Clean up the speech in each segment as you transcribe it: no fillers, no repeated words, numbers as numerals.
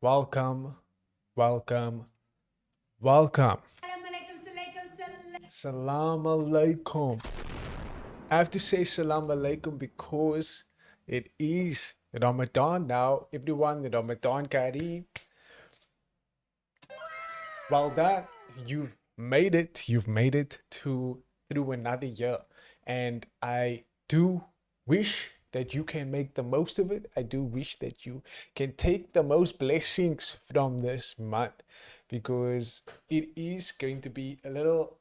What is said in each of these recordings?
Welcome, welcome, welcome. Salam alaikum. I have to say salam alaikum because it is Ramadan now. Everyone, Ramadan Kareem. Well done. You've made it. You've made it to through another year. And I do wish that you can make the most of it. I do wish that you can take the most blessings from this month because it is going to be a little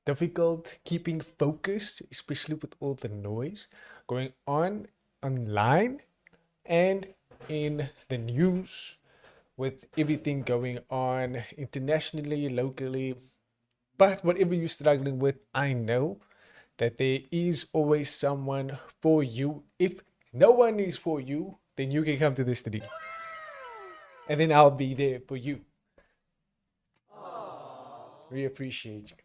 difficult keeping focused, especially with all the noise going on online and in the news, with everything going on internationally, locally. But whatever you're struggling with, I know that there is always someone for you. If no one is for you, then you can come to the studio and then I'll be there for you. We appreciate you.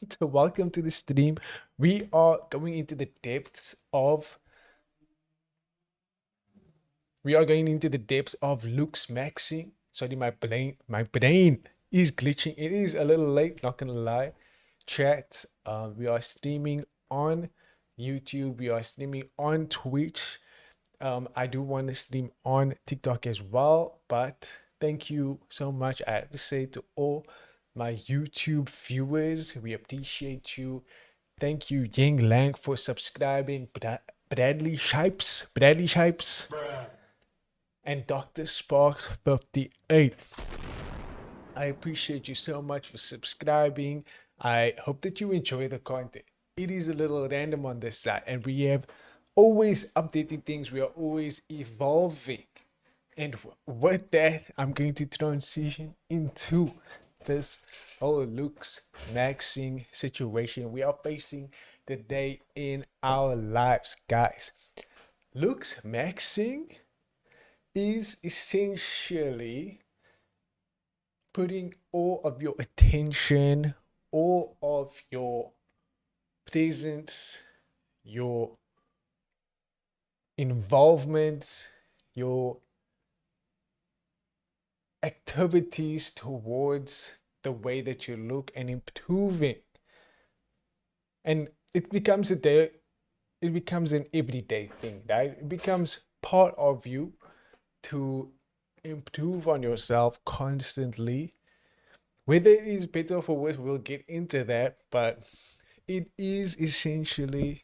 So welcome to the stream. We are going into the depths of Looksmaxxing. Sorry, my brain is glitching. It is a little late, not gonna lie. Chat. We are streaming on YouTube. We are streaming on Twitch. I do want to stream on TikTok as well, but thank you so much. I have to say to all my YouTube viewers, we appreciate you. Thank you, Ying Lang, for subscribing. Bradley Shipes, and Dr. Spark 58. I appreciate you so much for subscribing. I hope that you enjoy the content. It is a little random on this side, and we have always updating things. We are always evolving. And with that, I'm going to transition into this whole Looksmaxxing situation we are facing today in our lives, guys. Looksmaxxing is essentially putting all of your attention, all of your presence, your involvement, your activities towards the way that you look and improving. And it becomes an everyday thing, right? It becomes part of you to improve on yourself constantly. Whether it is better or for worse, we'll get into that, but it is essentially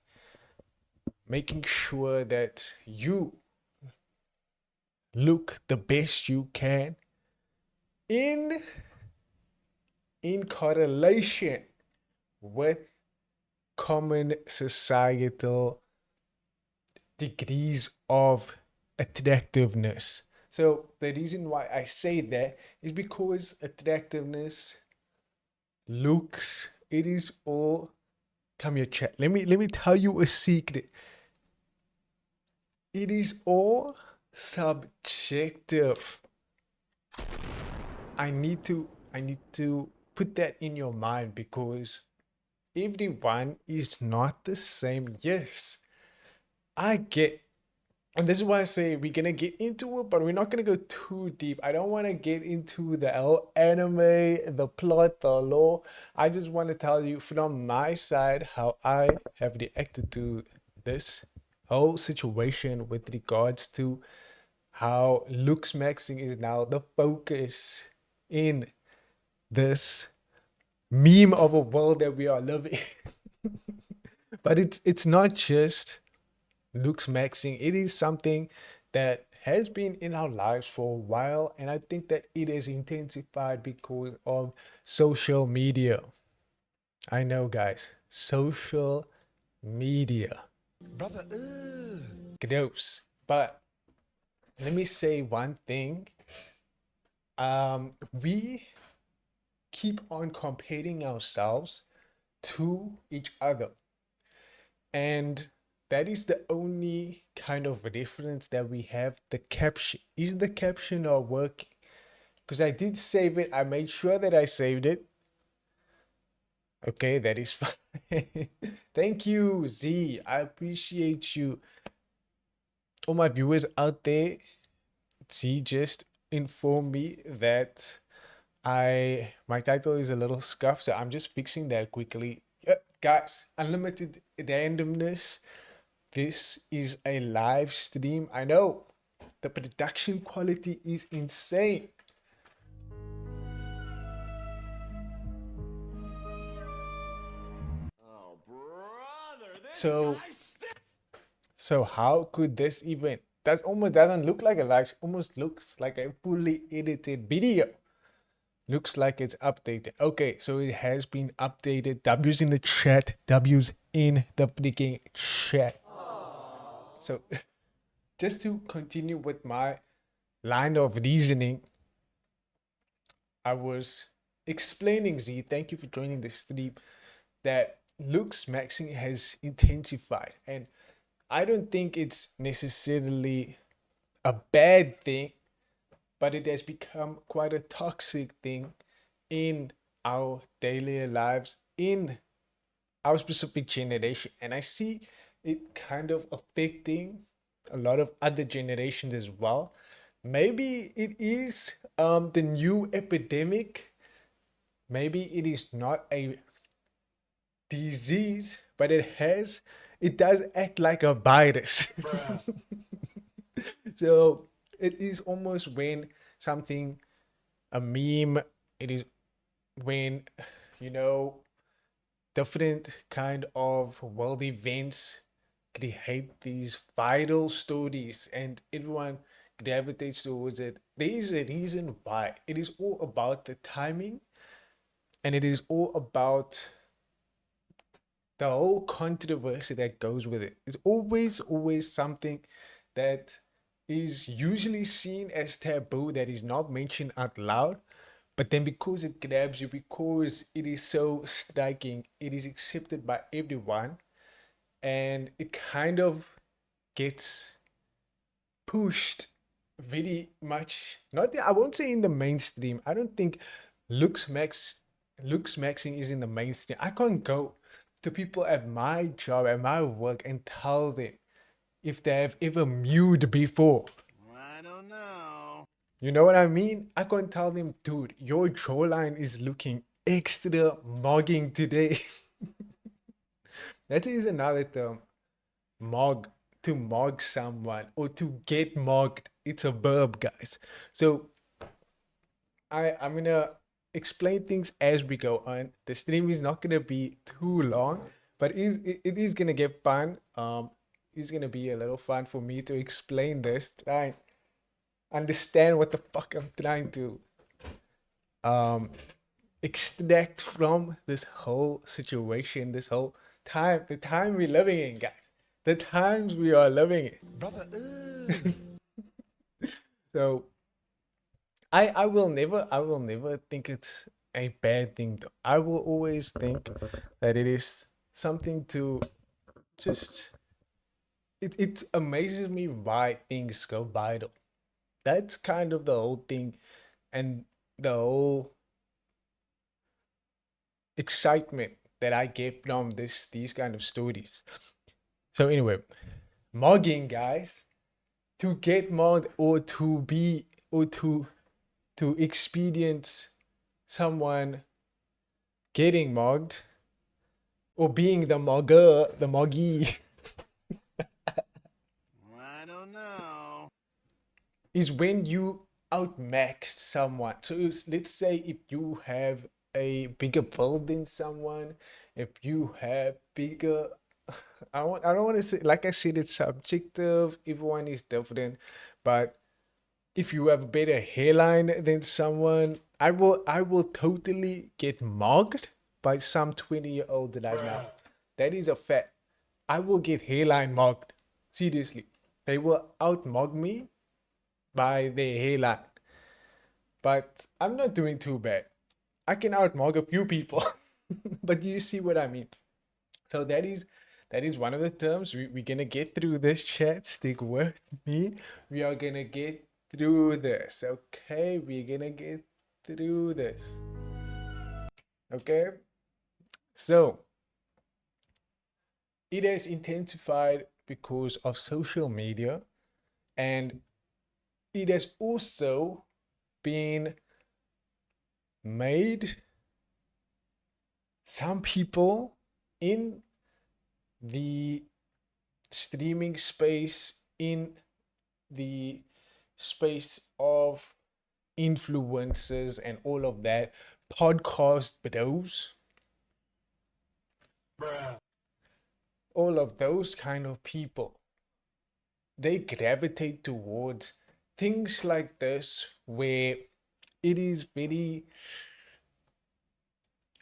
making sure that you look the best you can in correlation with common societal degrees of attractiveness. So the reason why I say that is because attractiveness, looks, it is all, come here chat. Let me tell you a secret. It is all subjective. I need to put that in your mind because everyone is not the same. Yes, I get. And this is why I say we're gonna get into it, but we're not gonna go too deep. I don't want to get into the anime, the plot, the lore. I just want to tell you from my side how I have reacted to this whole situation with regards to how Looksmaxxing is now the focus in this meme of a world that we are living. But it's not just Looksmaxxing. It is something that has been in our lives for a while, and I think that it has intensified because of social media. I know, guys, social media, Brother, gross. But let me say one thing. We keep on comparing ourselves to each other, and that is the only kind of reference that we have. The caption, is the caption not working? Because I did save it. I made sure that I saved it. Okay, that is fine. Thank you, Z. I appreciate you. All my viewers out there, she just informed me that my title is a little scuffed, so I'm just fixing that quickly. Guys, unlimited randomness. This is a live stream. I know the production quality is insane. Oh, brother, this So guy so how could this even, that almost doesn't look like a live, almost looks like a fully edited video. Looks like it's updated. Okay, so it has been updated. W's in the chat. W's in the freaking chat. So just to continue with my line of reasoning, I was explaining, Z, thank you for joining the stream, that Looksmaxxing has intensified. And I don't think it's necessarily a bad thing, but it has become quite a toxic thing in our daily lives, in our specific generation. And I see it kind of affecting a lot of other generations as well. Maybe it is the new epidemic. Maybe it is not a disease, but it does act like a virus. So it is almost when something, a meme, it is when, you know, different kind of world events create these viral stories and everyone gravitates towards it. There is a reason why. It is all about the timing, and it is all about the whole controversy that goes with it. It's always something that is usually seen as taboo, that is not mentioned out loud. But then because it grabs you, because it is so striking, it is accepted by everyone, and it kind of gets pushed very much. Not the, I won't say in the mainstream. I don't think looks max looks maxing is in the mainstream. I can't go to people at my job, at my work, and tell them if they have ever mewed before. I don't know. You know what I mean? I can't tell them, dude, your jawline is looking extra mogging today. That is another term. Mog. To mog someone or to get mogged. It's a verb, guys. So I'm gonna explain things as we go on. The stream is not gonna be too long, but it is gonna get fun. It's gonna be a little fun for me to explain this, try and understand what the fuck I'm trying to um extract from this whole situation, this whole time, the time we're living in, guys. The times we are living in. Brother, So I will never think it's a bad thing though. I will always think that it is something to just, it amazes me why things go viral. That's kind of the whole thing, and the whole excitement that I get from these kind of stories. So anyway, mugging, guys, to get mugged or to be or to experience someone getting mugged or being the mugger, the muggy, I don't know. is when you outmax someone. So let's say if you have a bigger build than someone, if you have bigger, I don't want to say, like I said, it's subjective. Everyone is different, but if you have a better hairline than someone, I will totally get mugged by some 20-year-old that I know. That is a fact. I will get hairline mugged. Seriously. They will outmug me by their hairline. But I'm not doing too bad. I can outmug a few people. But you see what I mean. So that is one of the terms. We're gonna get through this, chat. Stick with me. We are gonna get through this. Okay, we're gonna get through this. Okay, so it has intensified because of social media, and it has also been made some people in the streaming space, in the space of influencers and all of that, podcast bros, all of those kind of people, they gravitate towards things like this where it is very,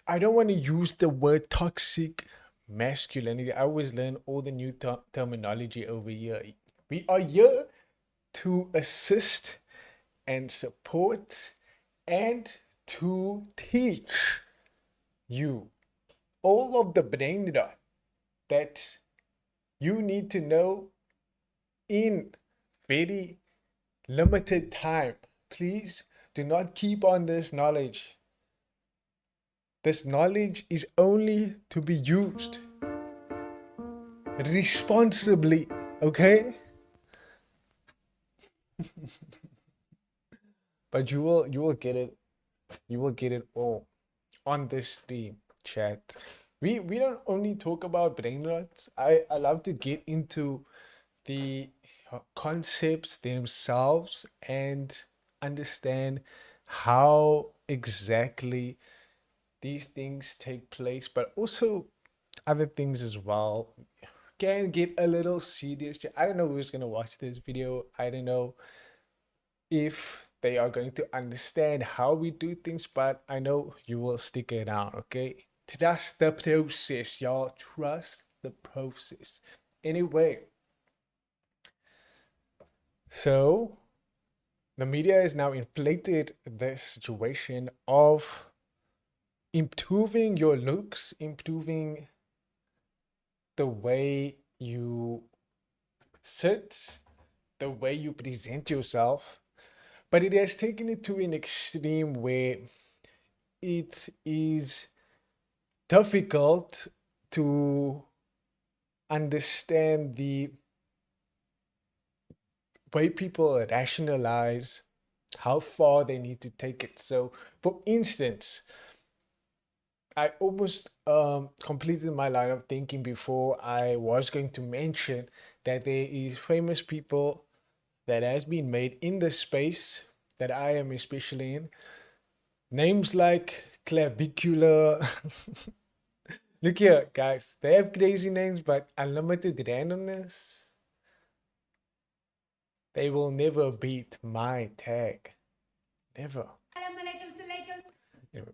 I don't want to use the word toxic masculinity. I always learn all the new terminology over here. We are here to assist and support and to teach you all of the brain rot that you need to know in very limited time. Please do not keep on this knowledge. This knowledge is only to be used responsibly, okay? But you will get it. You will get it all on this stream, chat. We don't only talk about brain rots. I love to get into the concepts themselves and understand how exactly these things take place, but also other things as well. Can get a little serious. I don't know who's gonna watch this video. I don't know if they are going to understand how we do things, but I know you will stick it out, okay? Trust the process, y'all. Trust the process. Anyway, so the media has now inflated this situation of improving your looks, improving the way you sit, the way you present yourself, but it has taken it to an extreme where it is difficult to understand the way people rationalize how far they need to take it. So, for instance, I almost completed my line of thinking before I was going to mention that there is famous people that has been made in the space that I am especially in. Names like Clavicular. Look here, guys. They have crazy names, but unlimited randomness. They will never beat my tag. Never. Anyway.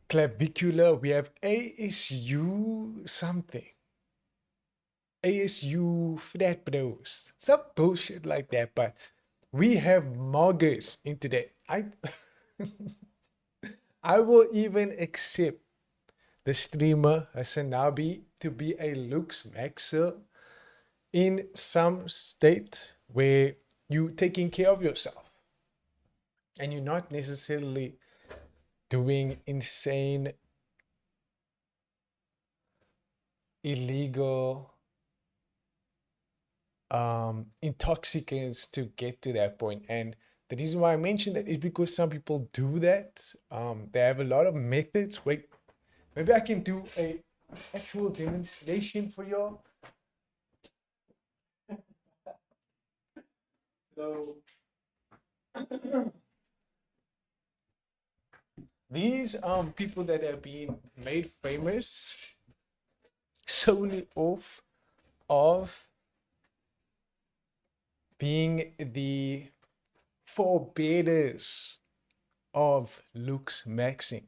Clavicular, we have ASU something. ASU frat bros. Some bullshit like that, but we have moggers into that. I will even accept the streamer Hasanabi to be a Looksmaxxer in some state where you're taking care of yourself and you're not necessarily doing insane, illegal intoxicants to get to that point. And the reason why I mentioned that is because some people do that. They have a lot of methods. Wait, maybe I can do a actual demonstration for y'all. So these people that have been made famous solely off of being the forebearers of Looksmaxxing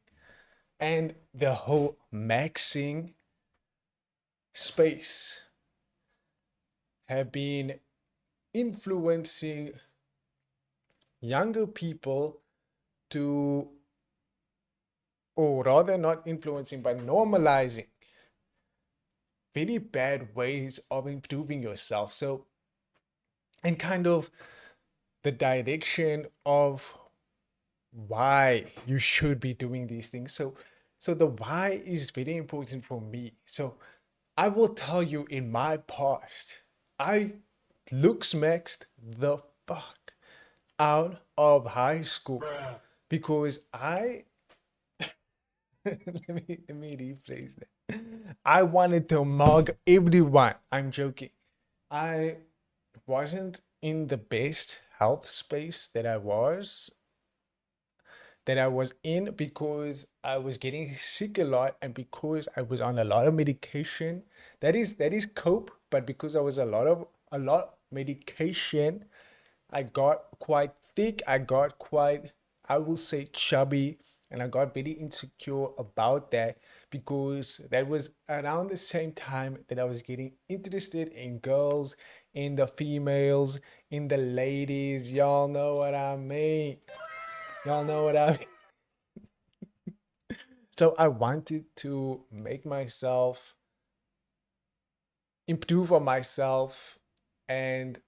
and the whole maxing space have been influencing younger people to, or rather not influencing, but normalizing very bad ways of improving yourself. So, and kind of the direction of why you should be doing these things. So the why is very important for me. So I will tell you, in my past, I Looksmaxxed the fuck out of high school because I let me rephrase that. I wanted to mug everyone. I'm joking. I wasn't in the best health space that I was in because I was getting sick a lot and because I was on a lot of medication. That is cope, but because I was a lot medication, I got quite thick. I got quite, I will say, chubby, and I got very insecure about that because that was around the same time that I was getting interested in girls, in the females, in the ladies. Y'all know what I mean. Y'all know what I mean. So I wanted to make myself improve on myself and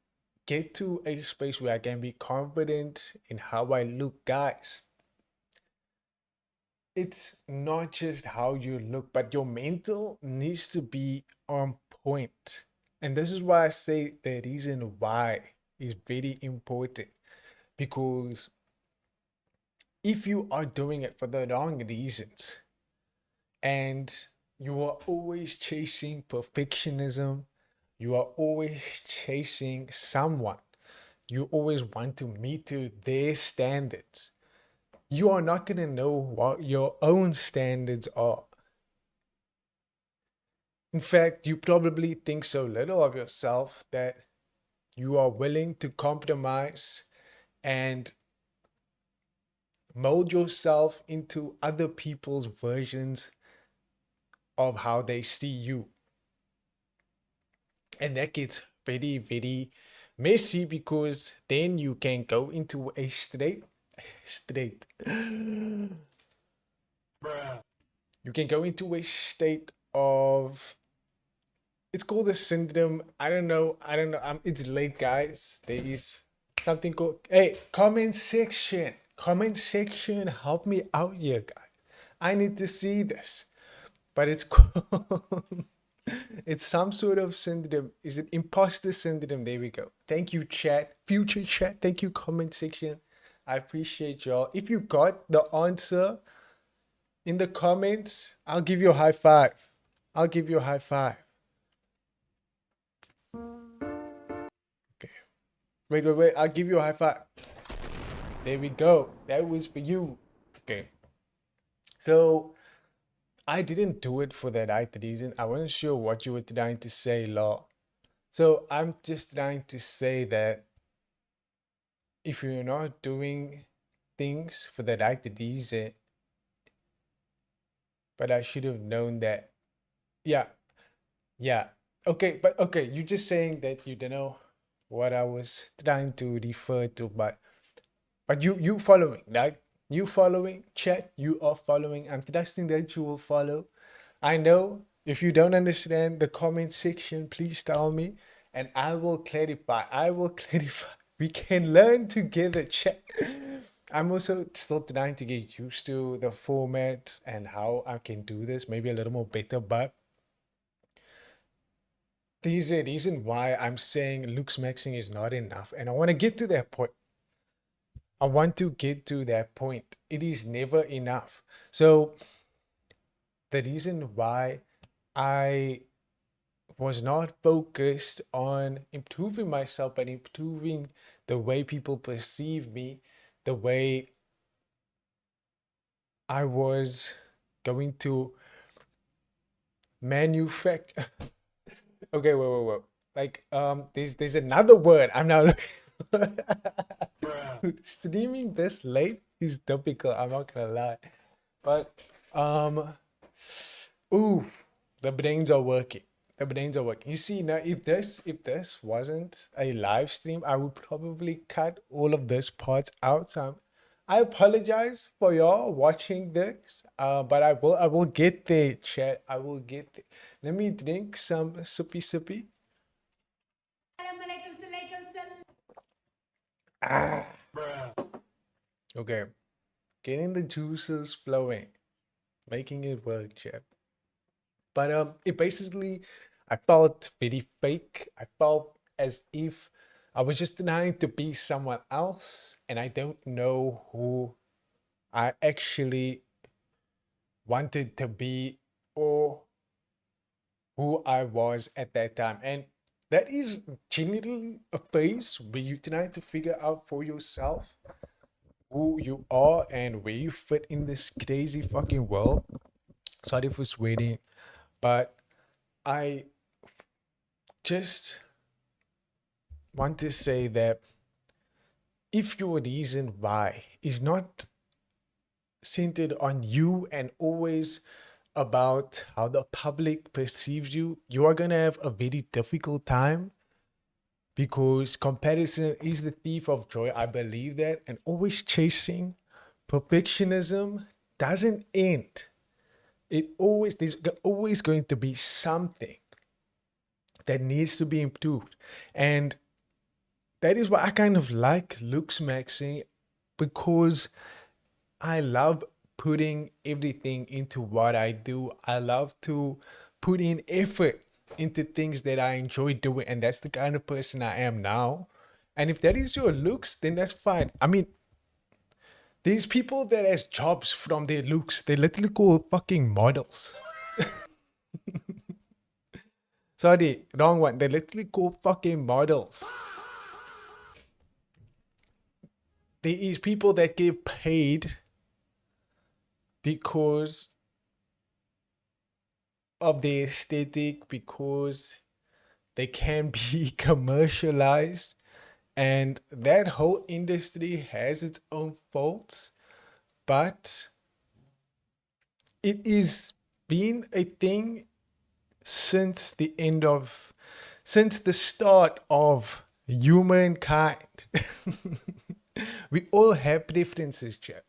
get to a space where I can be confident in how I look, guys. It's not just how you look, but your mental needs to be on point. And this is why I say the reason why is very important. Because if you are doing it for the wrong reasons and you are always chasing perfectionism, you are always chasing someone, you always want to meet to their standards, you are not going to know what your own standards are. In fact, you probably think so little of yourself that you are willing to compromise and mold yourself into other people's versions of how they see you. And that gets very, very messy because then you can go into a straight. You can go into a state of, it's called the syndrome. I don't know. It's late, guys. There is something called, hey, comment section. Comment section. Help me out here, guys. I need to see this. But it's called, it's some sort of syndrome. Is it imposter syndrome? There we go. Thank you, chat. Future chat. Thank you, comment section. I appreciate y'all. If you got the answer in the comments, I'll give you a high five. I'll give you a high five. Okay. Wait. I'll give you a high five. There we go. That was for you. Okay. So I didn't do it for that right reason. I wasn't sure what you were trying to say, Law. So I'm just trying to say that if you're not doing things for the right reason, but I should have known that. Yeah, yeah. Okay, but okay, you're just saying that you don't know what I was trying to refer to, but you following, right? You following, chat, you are following. I'm trusting that you will follow. I know if you don't understand the comment section, please tell me and I will clarify. I will clarify. We can learn together, chat. I'm also still trying to get used to the format and how I can do this maybe a little more better, but there's a reason why I'm saying Looksmaxxing is not enough. And I want to get to that point. I want to get to that point. It is never enough. So the reason why I was not focused on improving myself, but improving the way people perceive me, the way I was going to manufacture. Okay, wait. Like, there's another word. I'm now looking. Streaming this late is difficult. I'm not gonna lie, but ooh, the brains are working. The brains are working. You see now, if this wasn't a live stream, I would probably cut all of this parts out. So I apologize for y'all watching this, but I will get there, chat. I will get there. Let me drink some sippy. Ah, okay. Getting the juices flowing, making it work, chat. But it basically, I felt very fake. I felt as if I was just trying to be someone else, and I don't know who I actually wanted to be or who I was at that time. And that is generally a phase where you try to figure out for yourself who you are and where you fit in this crazy fucking world. Sorry for sweating, but I just want to say that if your reason why is not centered on you and always about how the public perceives you, you are going to have a very difficult time because comparison is the thief of joy. I believe that. And always chasing perfectionism doesn't end. There's always going to be something that needs to be improved. And that is why I kind of like Looksmaxxing, because I love putting everything into what I do. I love to put in effort into things that I enjoy doing, and that's the kind of person I am now. And if that is your looks, then that's fine. I mean, there's people that has jobs from their looks. They literally call fucking models. Sorry, wrong one. They literally call fucking models. There is people that get paid because of their aesthetic, because they can be commercialized, and that whole industry has its own faults, but it is been a thing since the start of humankind. We all have preferences, Chad.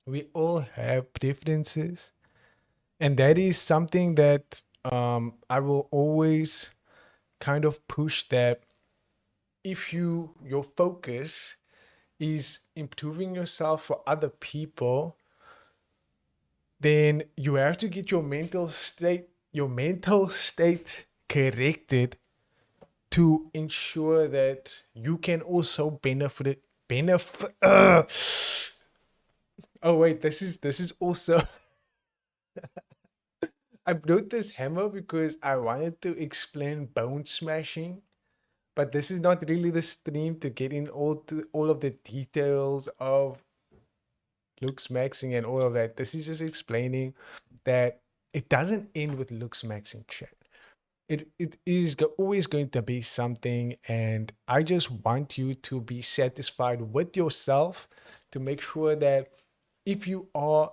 We all have preferences, and that is something that I will always kind of push, that if your focus is improving yourself for other people, then you have to get your mental state corrected to ensure that you can also benefit. Oh wait, this is also I brought this hammer because I wanted to explain bone smashing, but this is not really the stream to get in all of the details of Looksmaxxing and all of that. This is just explaining that it doesn't end with Looksmaxxing shit. It is always going to be something, and I just want you to be satisfied with yourself, to make sure that if you are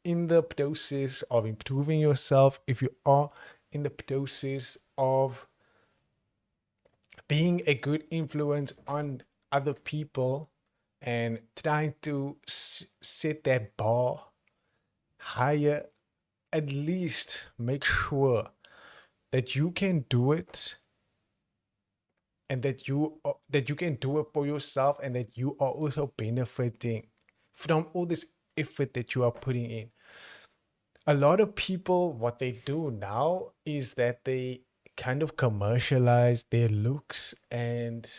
in the process of improving yourself, if you are in the process of being a good influence on other people and trying to set that bar higher, at least make sure that you can do it, and that you can do it for yourself, and that you are also benefiting from all this effort that you are putting in. A lot of people, what they do now is that they kind of commercialize their looks, and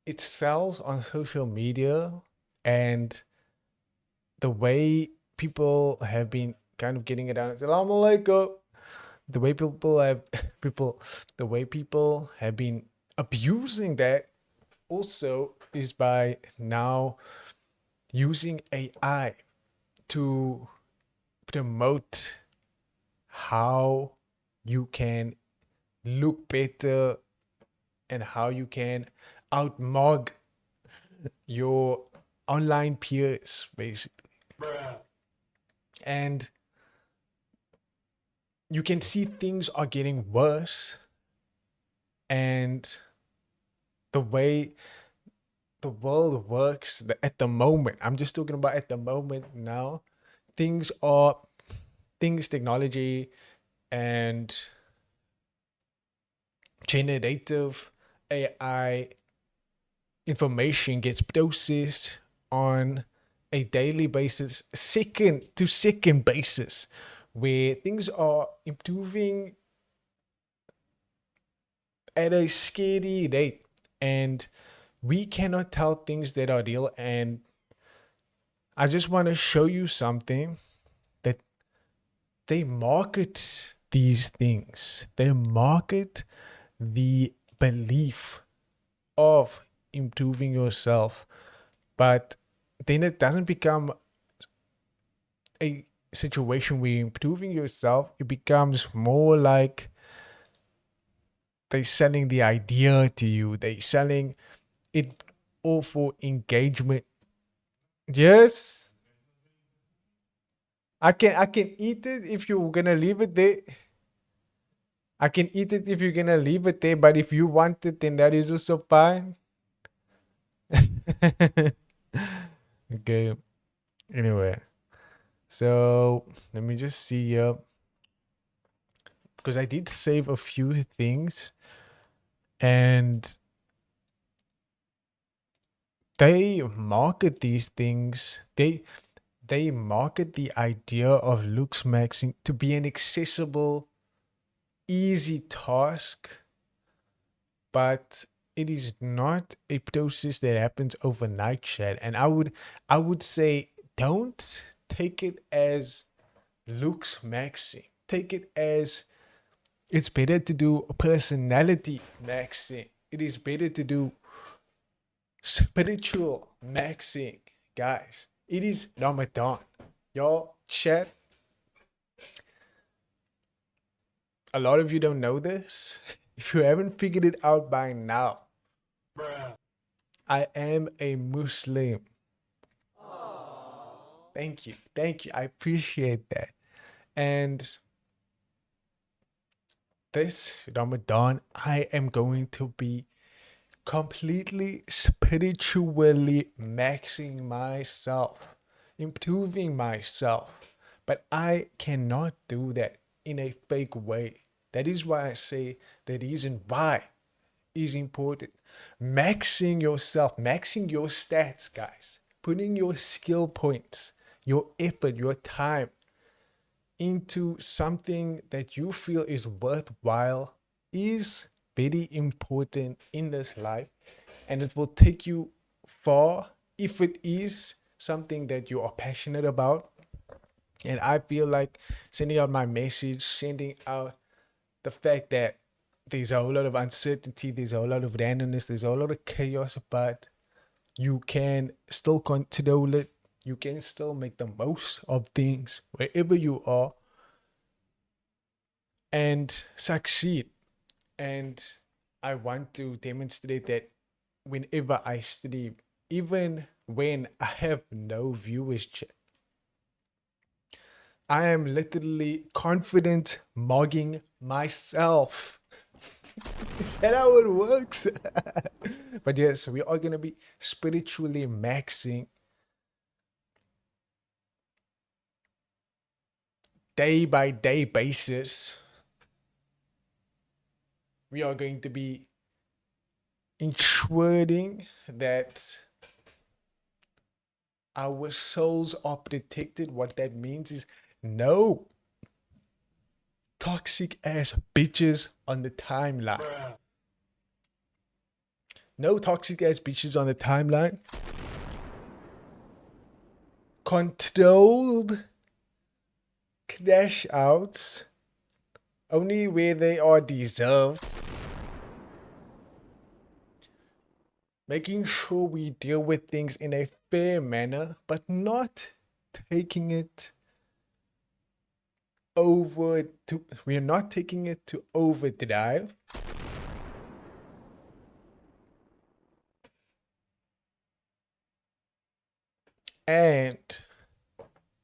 it sells on social media. And the way people have been kind of getting it out, Assalamu alaikum, the way people have been abusing that also is by now using AI to promote how you can look better and how you can outmog your online peers, basically. And you can see things are getting worse, and the way the world works at the moment, I'm just talking about at the moment now, things, technology and generative AI information gets processed on a daily basis, second to second basis, where things are improving at a scary rate. and we cannot tell things that are real. And I just want to show you something that they market these things. They market the belief of improving yourself, but then it doesn't become a situation where you're improving yourself. It becomes more like they're selling the idea to you. They're selling it all for engagement. Yes, I can eat it if you're gonna leave it there. I can eat it if you're gonna leave it there, but if you want it, then that is also fine. Okay. Anyway, so let me just see here because I did save a few things, and they market these things. They market the idea of Looksmaxxing to be an accessible, easy task, but it is not a process that happens overnight, Chad. And I would say don't take it as Looksmaxxing. Take it as it's better to do personality maxing. It is better to do spiritual maxing, guys. It is Ramadan. Y'all, chat. A lot of you don't know this. If you haven't figured it out by now, I am a Muslim. Thank you. Thank you. I appreciate that. And this Ramadan, I am going to be completely spiritually maxing myself, improving myself. But I cannot do that in a fake way. That is why I say the reason why is important. Maxing yourself, maxing your stats, guys. Putting your skill points, your effort, your time into something that you feel is worthwhile is very important in this life, and it will take you far if it is something that you are passionate about. And I feel like sending out my message, sending out the fact that there's a whole lot of uncertainty, there's a whole lot of randomness, there's a whole lot of chaos, but you can still control it. You can still make the most of things wherever you are and succeed. And I want to demonstrate that whenever I stream, even when I have no viewers, I am literally confident mugging myself. Is that how it works? But yes, we are going to be spiritually maxing day by day basis. We are going to be ensuring that our souls are protected. What that means is no toxic ass bitches on the timeline. No toxic ass bitches on the timeline. Controlled cash outs only where they are deserved. Making sure we deal with things in a fair manner, but not taking it over to, we're not taking it to overdrive. And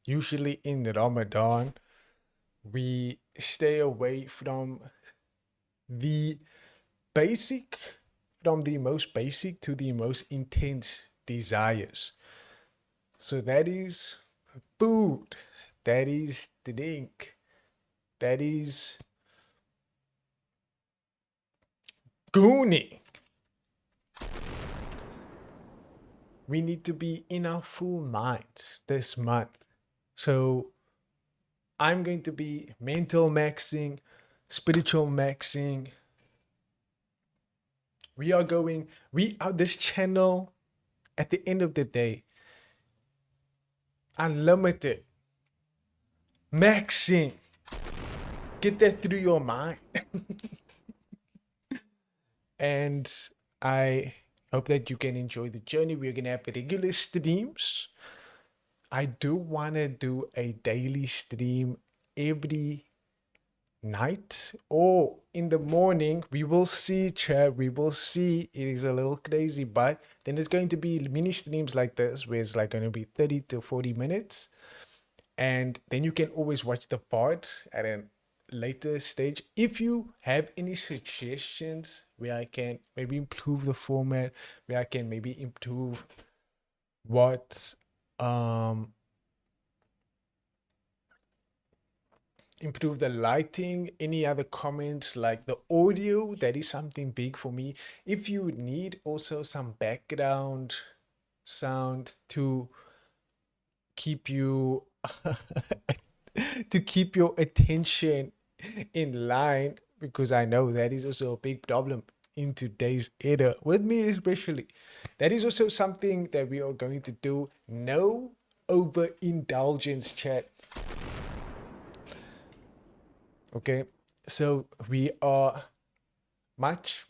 usually in Ramadan, we stay away from the basic, from the most basic to the most intense desires. So that is food, that is drink, that is gooning. We need to be in our full minds this month. So I'm going to be mental maxing, spiritual maxing. We are this channel at the end of the day, unlimited, maxing. Get that through your mind. And I hope that you can enjoy the journey. We're gonna have regular streams. I do wanna do a daily stream every night or in the morning. We will see, chat. We will see. It is a little crazy, but then there's going to be mini streams like this where it's like going to be 30 to 40 minutes. And then you can always watch the part at a later stage. If you have any suggestions where I can maybe improve the format, where I can maybe improve what improve the lighting, any other comments, like the audio, that is something big for me. If you need also some background sound to keep you to keep your attention in line, because I know that is also a big problem in today's era, with me especially. That is also something that we are going to do. No overindulgence, chat. Okay, so we are much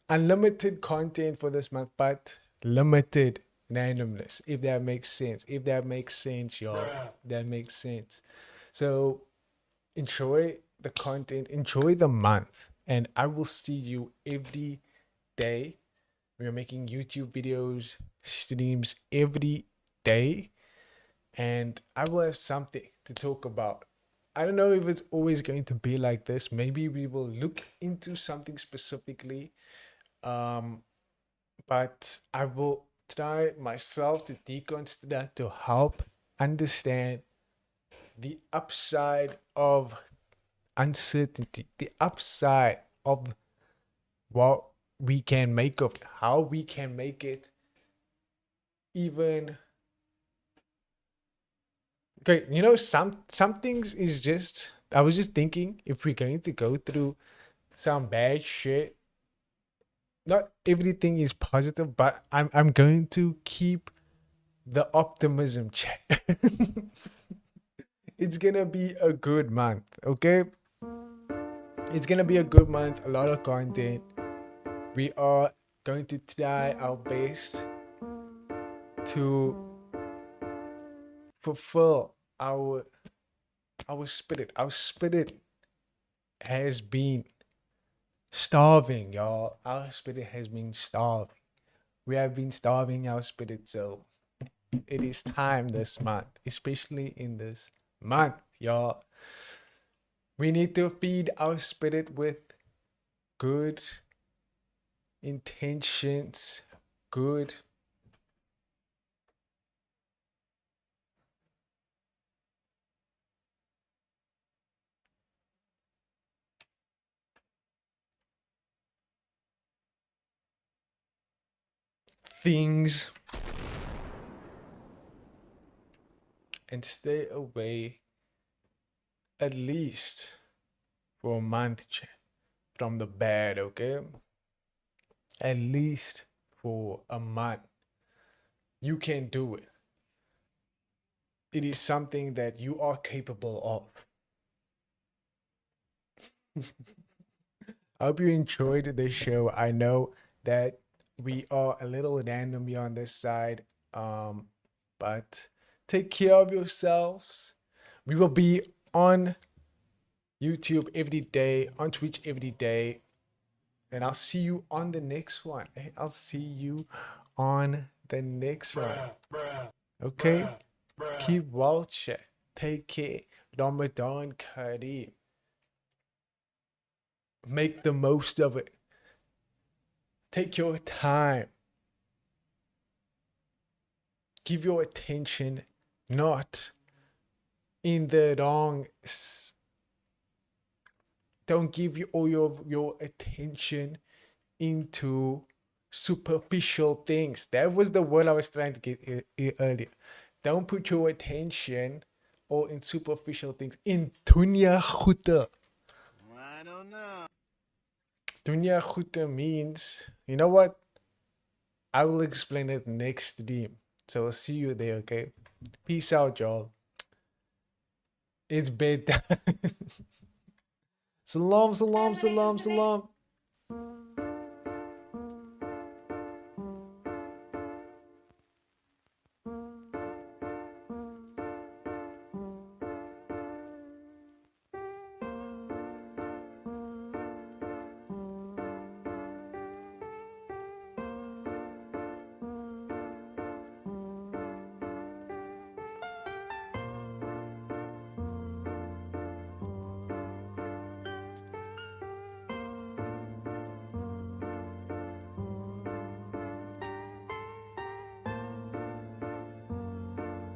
unlimited content for this month, but limited randomness, if that makes sense. If that makes sense, y'all. That makes sense. So enjoy the content, enjoy the month, and I will see you every day. We are making YouTube videos, streams every day, and I will have something to talk about. I don't know if it's always going to be like this. Maybe we will look into something specifically, but I will try myself to deconstruct, to help understand the upside of uncertainty, the upside of what we can make of it, how we can make it even. Okay, you know, some things is just, I was just thinking, if we're going to go through some bad shit, not everything is positive, but I'm going to keep the optimism check. It's gonna be a good month, okay? It's gonna be a good month, a lot of content. We are going to try our best to fulfill our spirit. Our spirit has been starving, y'all. Our spirit has been starving. We have been starving our spirit, so it is time this month, especially in this month, y'all. We need to feed our spirit with good intentions, good things, and stay away at least for a month from the bad, okay? At least for a month. You can do it. It is something that you are capable of. I hope you enjoyed the show. I know that we are a little randomly on this side, but take care of yourselves. We will be on YouTube every day, on Twitch every day, and I'll see you on the next one. I'll see you on the next one. Okay? Keep well, chat. Take care. Ramadan Kareem. Make the most of it. Take your time. Give your attention not in the wrong. Don't give you all your attention into superficial things. That was the word I was trying to get earlier. Don't put your attention all in superficial things. In dunya goede. I don't know. Dunya Groeten means, you know what? I will explain it next stream. So I'll see you there, okay? Peace out, y'all. It's bedtime. Salam, salam, salam, salam.